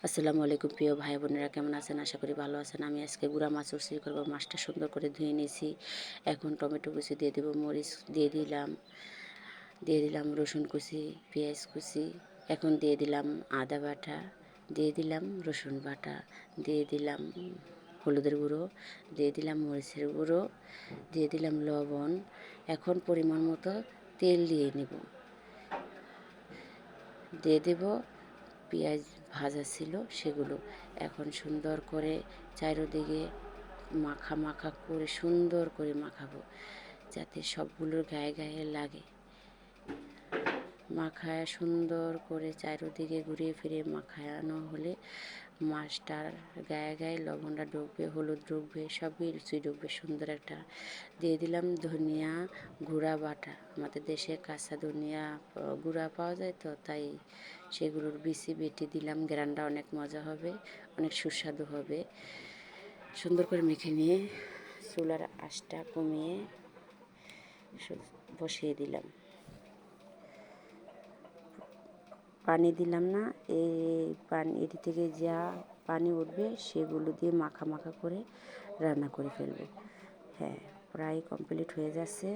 আসসালামু আলাইকুম প্রিয় ভাই বোনেরা, কেমন আছেন? আশা করি ভালো আছেন। আমি আজকে গুঁড়া মাছ চচ্চড়ি করবো। মাছটা সুন্দর করে ধুয়ে নিয়েছি। এখন টমেটো কুচি দিয়ে দেবো, মরিচ দিয়ে দিলাম রসুন কুচি, পেঁয়াজ কুচি। এখন দিয়ে দিলাম আদা বাটা, দিয়ে দিলাম রসুন বাটা, দিয়ে দিলাম হলুদের গুঁড়ো, দিয়ে দিলাম মরিচের গুঁড়ো, দিয়ে দিলাম লবণ। এখন পরিমাণ মতো তেল দিয়ে নেব, দিয়ে দেব পেঁয়াজ ভাজা ছিল সেগুলো। এখন সুন্দর করে চারিদিকে মাখা মাখা করে সুন্দর করে মাখাবো, যাতে সবগুলোর গায়ে গায়ে লাগে। মাখায় সুন্দর করে চারিদিকে ঘুরিয়ে ফিরিয়ে মাখানো হলে মাছটার গায়ে গায়ে লবণটা ঢুকবে, হলুদ ঢুকবে, সবই রুচি ঢুকবে সুন্দর একটা। দিয়ে দিলাম ধনিয়া গুঁড়া বাটা। আমাদের দেশে কাঁচা ধনিয়া গুঁড়া পাওয়া যায়, তো তাই সেগুলোর বিচি বেটে দিলাম। গ্রানটা অনেক মজা হবে, অনেক সুস্বাদু হবে। সুন্দর করে মেখে নিয়ে চুলার আঁচটা কমিয়ে বসিয়ে দিলাম। পানি দিলাম না, এই পানি এটি থেকে যা পানি উঠবে সেগুলো দিয়ে মাখা মাখা করে রান্না করে ফেলবো। হ্যাঁ, প্রায় কমপ্লিট হয়ে যাচ্ছে।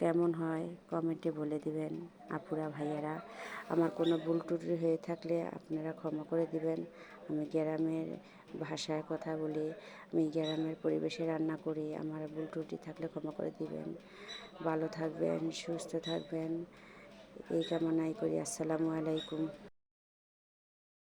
কেমন হয় কমেন্টে বলে দিবেন আপুরা ভাইয়ারা। আমার কোনো ভুল ত্রুটি হয়ে থাকলে আপনারা ক্ষমা করে দিবেন। আমি গ্রামের ভাষায় কথা বলি, আমি গ্রামের পরিবেশে রান্না করি। আমার ভুল ত্রুটি থাকলে ক্ষমা করে দিবেন। ভালো থাকবেন, সুস্থ থাকবেন, এই কামনাই করি। আসসালামু আলাইকুম।